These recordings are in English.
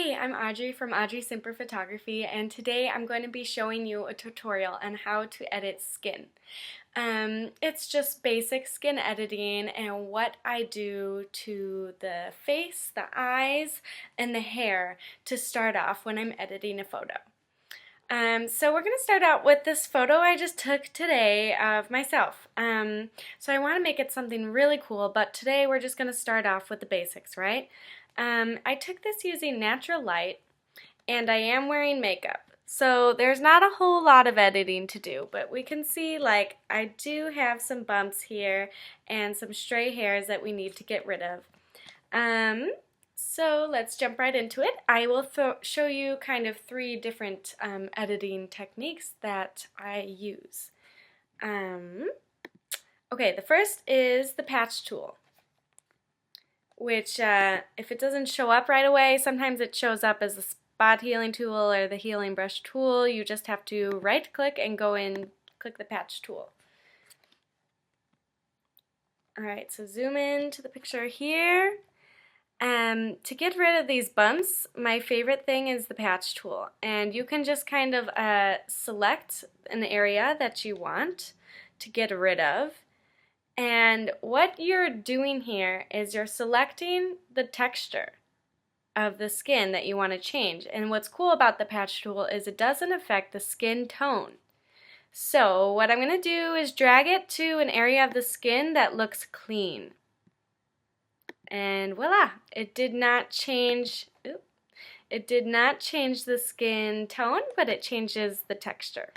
Hey, I'm Audrey from Audrey Simper Photography, and today I'm going to be showing you a tutorial on how to edit skin. It's just basic skin editing and what I do to the face, the eyes, and the hair to start off when I'm editing a photo. So we're going to start out with this photo I just took today of myself. So I want to make it something really cool, but today we're just going to start off with the basics, right? I took this using natural light, and I am wearing makeup. So there's not a whole lot of editing to do, but we can see like I do have some bumps here and some stray hairs that we need to get rid of. So let's jump right into it. I will show you kind of three different editing techniques that I use. Okay, the first is the patch tool, which if it doesn't show up right away, sometimes it shows up as the spot healing tool or the healing brush tool. You just have to right click and go in, click the patch tool. Alright, so zoom in to the picture here. To get rid of these bumps, my favorite thing is the patch tool, and you can just kind of select an area that you want to get rid of, and what you're doing here is you're selecting the texture of the skin that you want to change. And what's cool about the patch tool is it doesn't affect the skin tone. So what I'm going to do is drag it to an area of the skin that looks clean. And voila, it did not change the skin tone, but it changes the texture.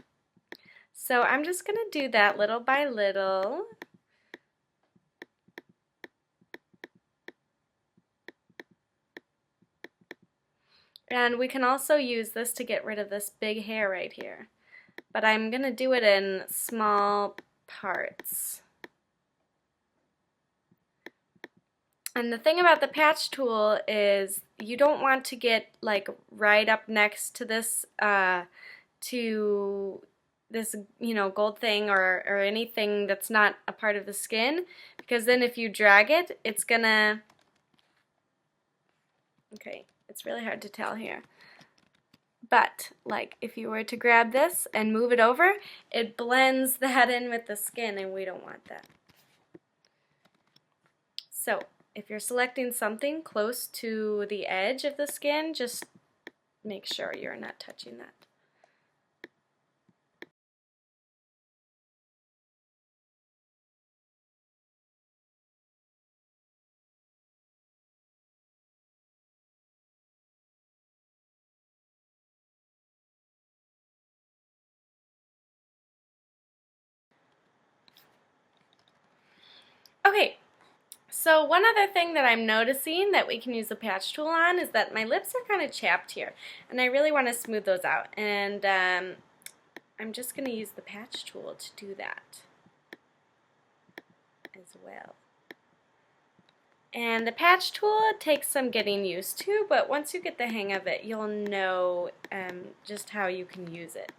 So I'm just going to do that little by little. And we can also use this to get rid of this big hair right here. But I'm going to do it in small parts. And the thing about the patch tool is you don't want to get like right up next to this gold thing or anything that's not a part of the skin, because then if you drag it, it's gonna, okay, it's really hard to tell here. But like if you were to grab this and move it over, it blends that in with the skin, and we don't want that. So if you're selecting something close to the edge of the skin, just make sure you're not touching that. Okay. So one other thing that I'm noticing that we can use the patch tool on is that my lips are kind of chapped here, and I really want to smooth those out, and I'm just going to use the patch tool to do that as well. And the patch tool takes some getting used to, but once you get the hang of it, you'll know just how you can use it.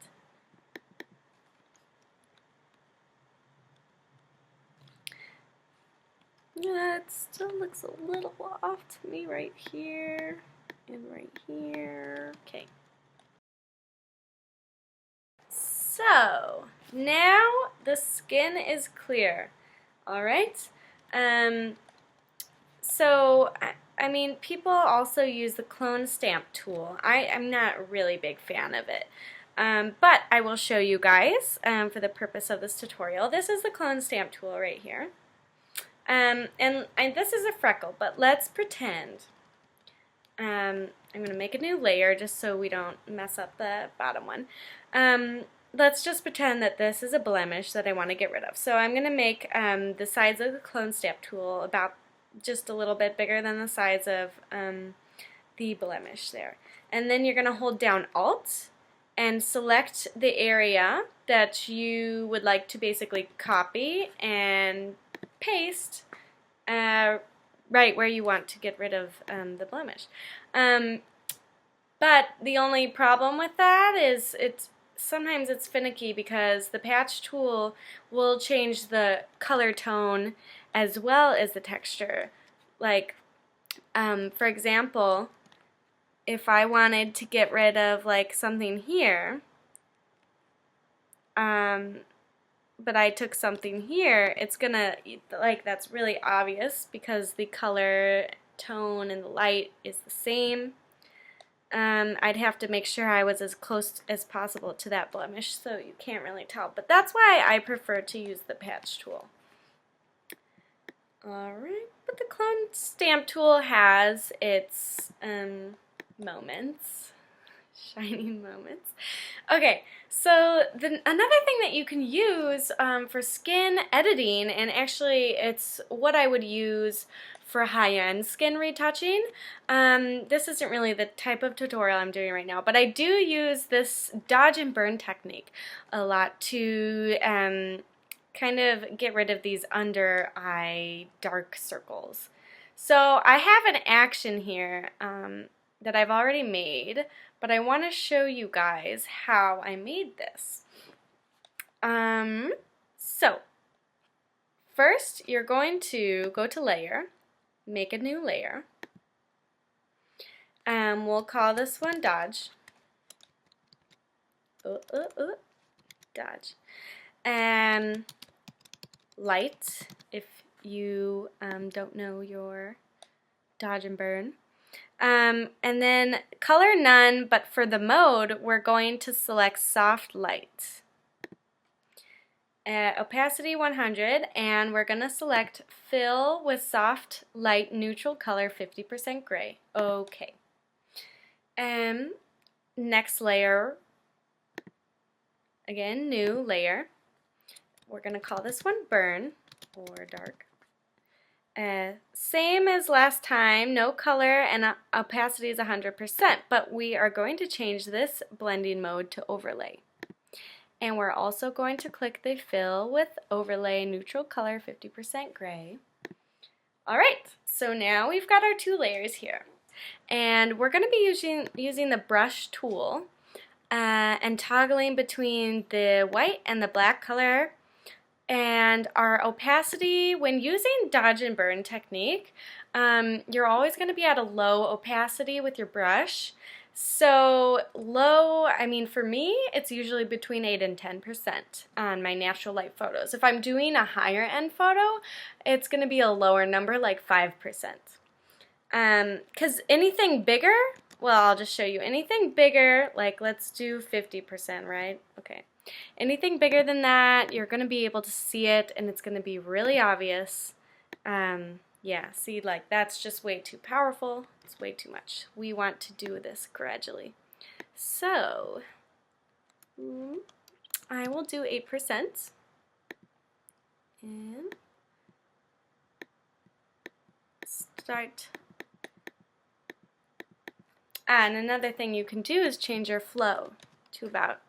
It still looks a little off to me right here and right here. Okay. So now the skin is clear. Alright? So I mean, people also use the clone stamp tool. I'm not a really big fan of it. But I will show you guys for the purpose of this tutorial. This is the clone stamp tool right here. And this is a freckle, but let's pretend. I'm going to make a new layer just so we don't mess up the bottom one. Let's just pretend that this is a blemish that I want to get rid of. So I'm going to make the sides of the clone stamp tool about just a little bit bigger than the sides of the blemish there. And then you're going to hold down Alt and select the area that you would like to basically copy and paste right where you want to get rid of the blemish. But the only problem with that is sometimes it's finicky because the patch tool will change the color tone as well as the texture. Like, for example, if I wanted to get rid of like something here, but I took something here, it's gonna, like, that's really obvious because the color, tone, and the light is the same. I'd have to make sure I was as close as possible to that blemish so you can't really tell, but that's why I prefer to use the patch tool. Alright, but the clone stamp tool has its moments, shining moments. Okay, so another thing that you can use for skin editing, and actually it's what I would use for high-end skin retouching. This isn't really the type of tutorial I'm doing right now, but I do use this dodge and burn technique a lot to kind of get rid of these under eye dark circles. So I have an action here that I've already made, but I want to show you guys how I made this. So first you're going to go to layer, make a new layer. We'll call this one dodge. Dodge. Light, if you don't know your dodge and burn. And then color none, but for the mode we're going to select soft light. Opacity 100, and we're going to select fill with soft light neutral color 50% gray. Okay. Next layer, again new layer. We're going to call this one burn or dark. Same as last time, no color, and opacity is 100%, but we are going to change this blending mode to overlay. And we're also going to click the fill with overlay neutral color 50% gray. Alright, so now we've got our two layers here. And we're going to be using the brush tool and toggling between the white and the black color. And our opacity, when using dodge and burn technique, you're always going to be at a low opacity with your brush. So low, I mean for me, it's usually between 8 and 10% on my natural light photos. If I'm doing a higher end photo, it's going to be a lower number, like 5%. Because anything bigger, well, I'll just show you. Anything bigger, like let's do 50%, right? Okay. Anything bigger than that, you're going to be able to see it, and it's going to be really obvious. Yeah, see, like that's just way too powerful. It's way too much. We want to do this gradually. So, I will do 8%. And start. And another thing you can do is change your flow to about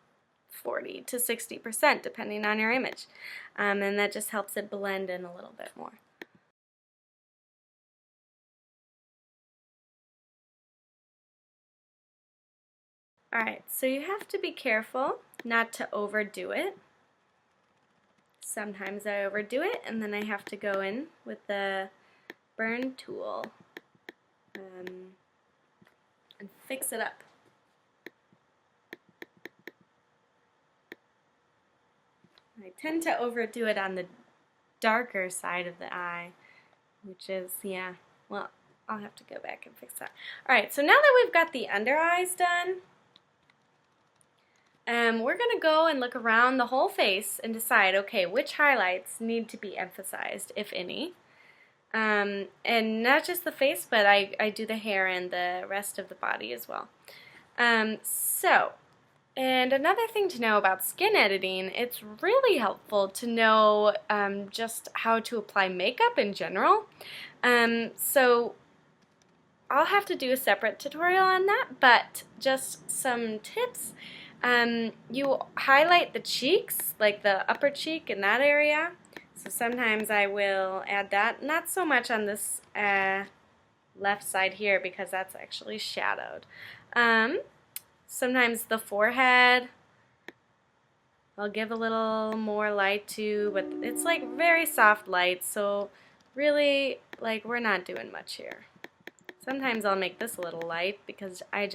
40 to 60% depending on your image. And that just helps it blend in a little bit more. Alright, so you have to be careful not to overdo it. Sometimes I overdo it and then I have to go in with the burn tool and fix it up. I tend to overdo it on the darker side of the eye, which is, yeah, well, I'll have to go back and fix that. Alright, so now that we've got the under eyes done, we're going to go and look around the whole face and decide, okay, which highlights need to be emphasized, if any. And not just the face, but I do the hair and the rest of the body as well. And another thing to know about skin editing, it's really helpful to know just how to apply makeup in general. So I'll have to do a separate tutorial on that, but just some tips. You highlight the cheeks, like the upper cheek in that area. So sometimes I will add that, not so much on this left side here because that's actually shadowed. Sometimes the forehead I'll give a little more light to, but it's like very soft light, so really like we're not doing much here. Sometimes I'll make this a little light because I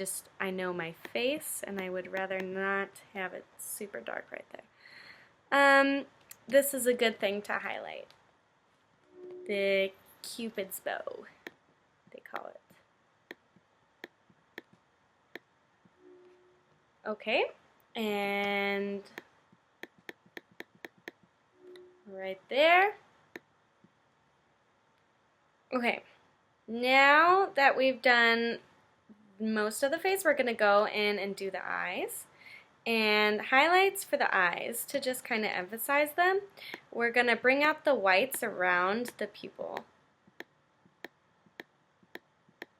know my face and I would rather not have it super dark right there. This is a good thing to highlight. The Cupid's bow, they call it. Okay, and right there. Okay, now that we've done most of the face, we're going to go in and do the eyes. And highlights for the eyes, to just kind of emphasize them, we're going to bring out the whites around the pupil.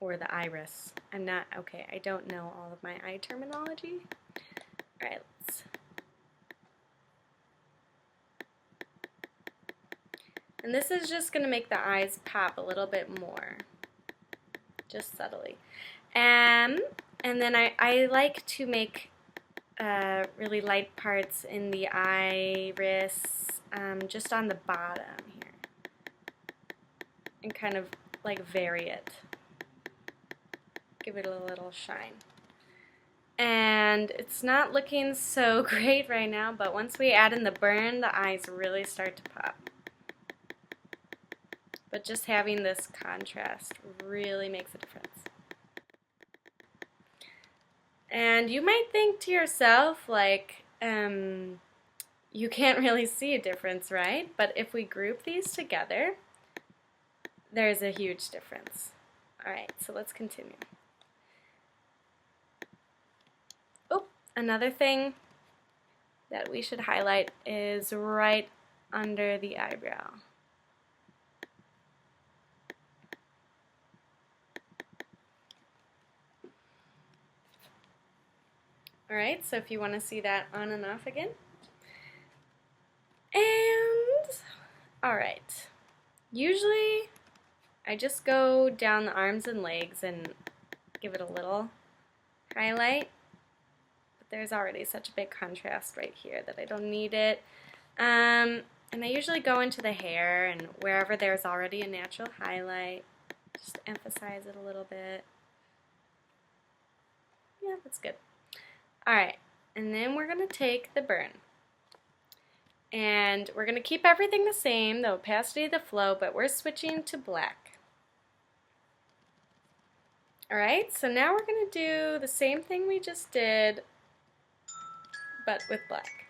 Or the iris. I don't know all of my eye terminology. Alright, and this is just going to make the eyes pop a little bit more. Just subtly. And then I like to make really light parts in the iris, just on the bottom here. And kind of like vary it. Give it a little shine. And it's not looking so great right now, but once we add in the burn, the eyes really start to pop. But just having this contrast really makes a difference. And you might think to yourself, like, you can't really see a difference, right? But if we group these together, there's a huge difference. Alright, so let's continue. Oh, another thing that we should highlight is right under the eyebrow. Alright, so if you want to see that on and off again. And, alright, usually I just go down the arms and legs and give it a little highlight. But there's already such a big contrast right here that I don't need it. And I usually go into the hair, and wherever there's already a natural highlight, just emphasize it a little bit. Yeah, that's good. Alright, and then we're going to take the burn. And we're going to keep everything the same, the opacity, the flow, but we're switching to black. Alright, so now we're going to do the same thing we just did, but with black.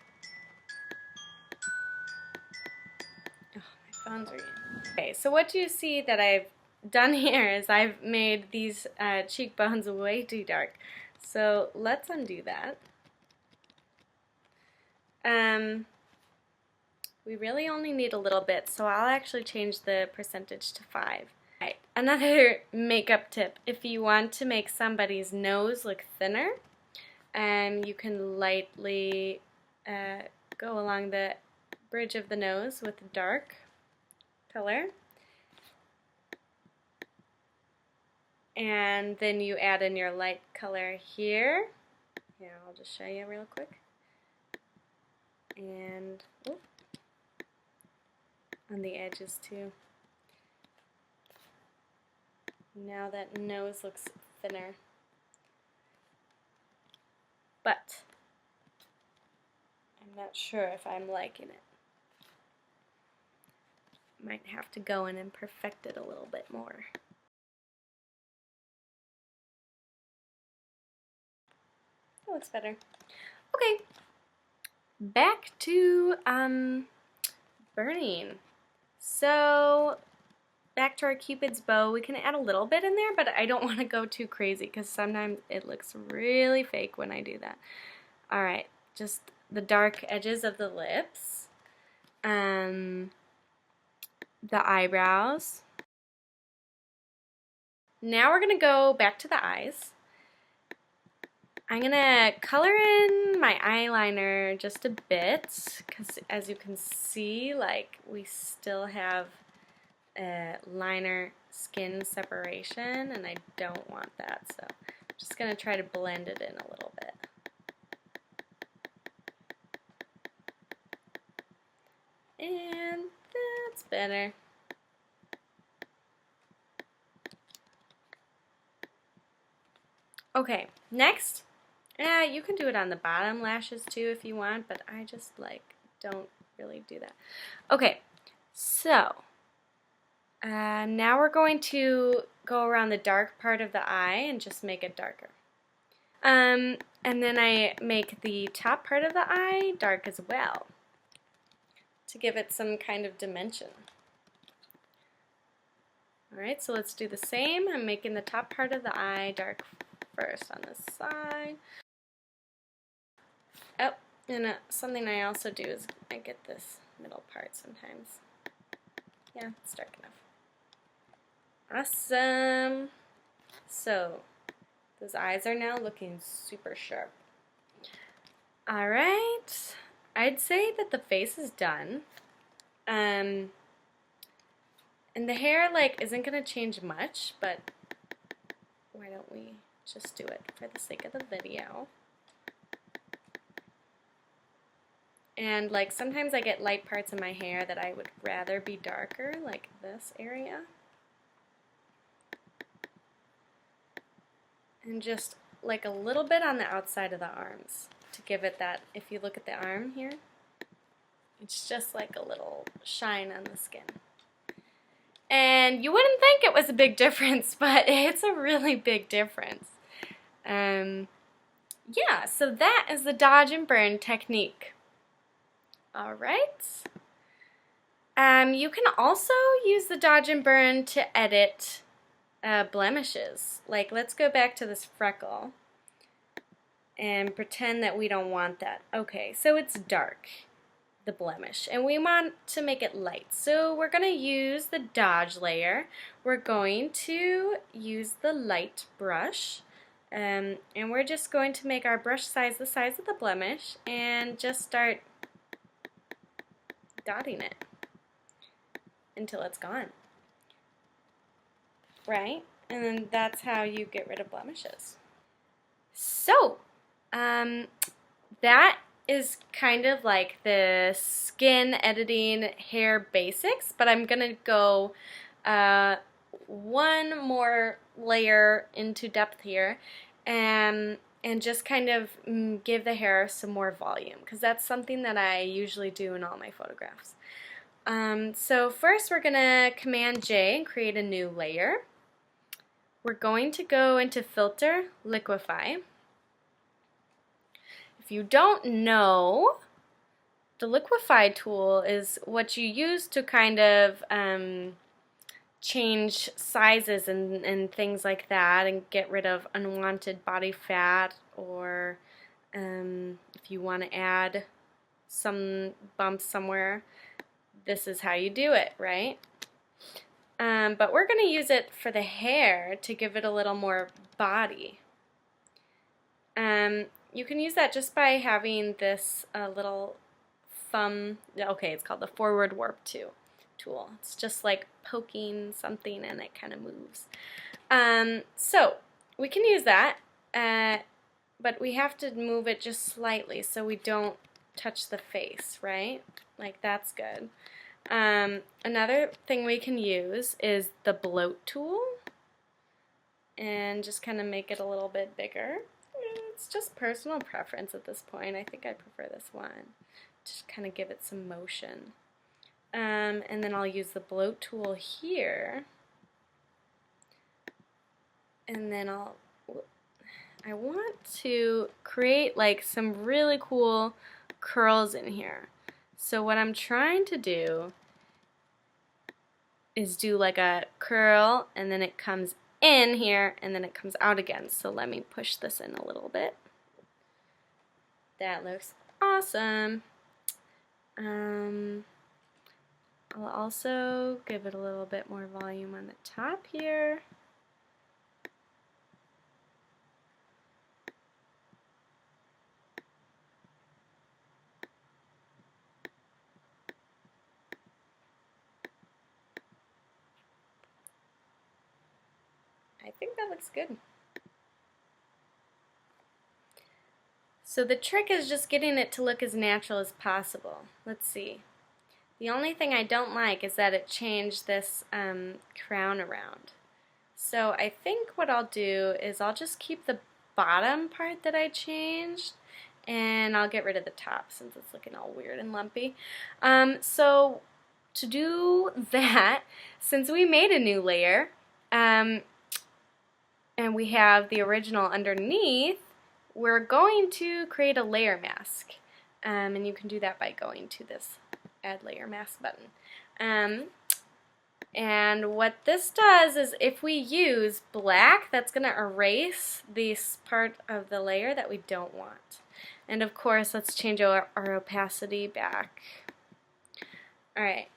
Oh, my phone's ringing. Okay, so what you see that I've done here is I've made these cheekbones way too dark. So let's undo that. We really only need a little bit, so I'll actually change the percentage to 5. Right. Another makeup tip, if you want to make somebody's nose look thinner, you can lightly go along the bridge of the nose with a dark color. And then you add in your light color here. Here, I'll just show you real quick. And on the edges too. Now that nose looks thinner. But I'm not sure if I'm liking it. Might have to go in and perfect it a little bit more. That looks better. Okay, back to burning. So back to our Cupid's bow, we can add a little bit in there, but I don't want to go too crazy because sometimes it looks really fake when I do that. Alright, just the dark edges of the lips, the eyebrows. Now we're going to go back to the eyes. I'm going to color in my eyeliner just a bit because as you can see, like, we still have liner skin separation and I don't want that, so I'm just going to try to blend it in a little bit. And that's better. Okay, next, you can do it on the bottom lashes too if you want, but I just like don't really do that. Okay, so now we're going to go around the dark part of the eye and just make it darker. And then I make the top part of the eye dark as well to give it some kind of dimension. Alright, so let's do the same. I'm making the top part of the eye dark first on this side. Oh, and something I also do is I get this middle part sometimes. Yeah, it's dark enough. Awesome! So, those eyes are now looking super sharp. Alright, I'd say that the face is done. And the hair, like, isn't going to change much, but why don't we just do it for the sake of the video. And, like, sometimes I get light parts in my hair that I would rather be darker, like this area. And just, like, a little bit on the outside of the arms to give it that, if you look at the arm here, it's just like a little shine on the skin. And you wouldn't think it was a big difference, but it's a really big difference. Yeah, so that is the dodge and burn technique. Alright. You can also use the dodge and burn to edit blemishes. Like, let's go back to this freckle and pretend that we don't want that. Okay, so it's dark, the blemish, and we want to make it light. So we're going to use the dodge layer. We're going to use the light brush, and we're just going to make our brush size the size of the blemish and just start dotting it until it's gone. Right? And then that's how you get rid of blemishes. So, that is kind of like the skin editing hair basics, but I'm gonna go one more layer into depth here and just kind of give the hair some more volume, because that's something that I usually do in all my photographs. So first we're gonna Command J and create a new layer. We're going to go into Filter, Liquify. If you don't know, the Liquify tool is what you use to kind of change sizes and things like that and get rid of unwanted body fat, or if you want to add some bumps somewhere, this is how you do it, right? But we're going to use it for the hair to give it a little more body. You can use that just by having this little thumb, okay, it's called the forward warp tool. It's just like poking something and it kind of moves. So we can use that, but we have to move it just slightly so we don't touch the face, right? Like, that's good. Another thing we can use is the bloat tool and just kind of make it a little bit bigger. It's just personal preference at this point. I think I prefer this one. Just kind of give it some motion. And then I'll use the bloat tool here. And then I want to create like some really cool curls in here. So what I'm trying to do is do like a curl, and then it comes in here and then it comes out again. So let me push this in a little bit. That looks awesome. I'll also give it a little bit more volume on the top here. I think that looks good. So the trick is just getting it to look as natural as possible. Let's see. The only thing I don't like is that it changed this crown around. So I think what I'll do is I'll just keep the bottom part that I changed, and I'll get rid of the top since it's looking all weird and lumpy. So to do that, since we made a new layer, and we have the original underneath, we're going to create a layer mask. And you can do that by going to this Add Layer Mask button. And what this does is if we use black, that's going to erase this part of the layer that we don't want. And of course, let's change our opacity back. Alright.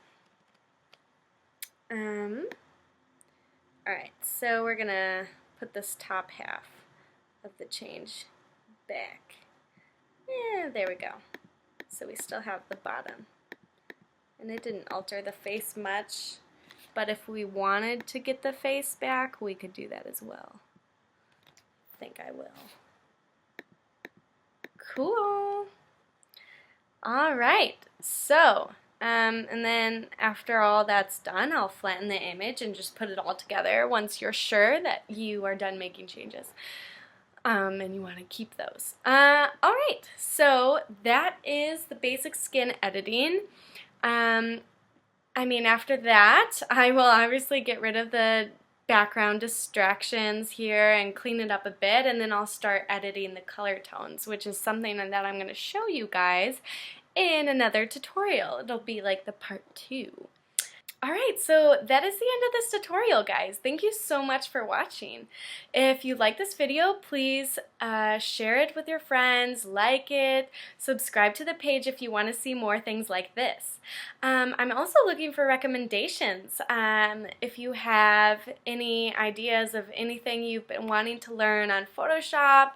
Alright, so we're going to put this top half of the change back. Yeah, there we go. So we still have the bottom. And it didn't alter the face much, but if we wanted to get the face back, we could do that as well. I think I will. Cool. Alright, so, and then after all that's done, I'll flatten the image and just put it all together once you're sure that you are done making changes. And you want to keep those. Alright, so that is the basic skin editing. I mean, after that, I will obviously get rid of the background distractions here and clean it up a bit, and then I'll start editing the color tones, which is something that I'm going to show you guys in another tutorial. It'll be like the part 2. Alright, so that is the end of this tutorial, guys. Thank you so much for watching. If you like this video, please share it with your friends, like it, subscribe to the page if you want to see more things like this. I'm also looking for recommendations. If you have any ideas of anything you've been wanting to learn on Photoshop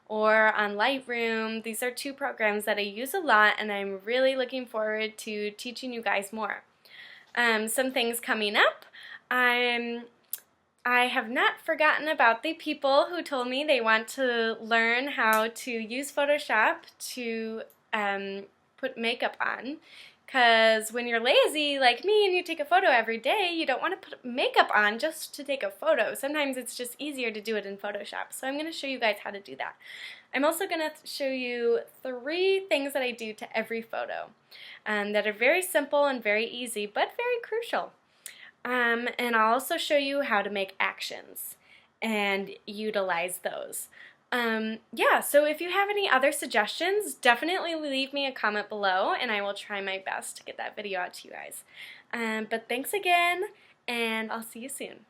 or on Lightroom, these are 2 programs that I use a lot, and I'm really looking forward to teaching you guys more. Some things coming up. I have not forgotten about the people who told me they want to learn how to use Photoshop to put makeup on. Because when you're lazy like me and you take a photo every day, you don't want to put makeup on just to take a photo. Sometimes it's just easier to do it in Photoshop. So I'm going to show you guys how to do that. I'm also going to show you 3 things that I do to every photo that are very simple and very easy, but very crucial. And I'll also show you how to make actions and utilize those. Yeah, so if you have any other suggestions, definitely leave me a comment below and I will try my best to get that video out to you guys. But thanks again, and I'll see you soon.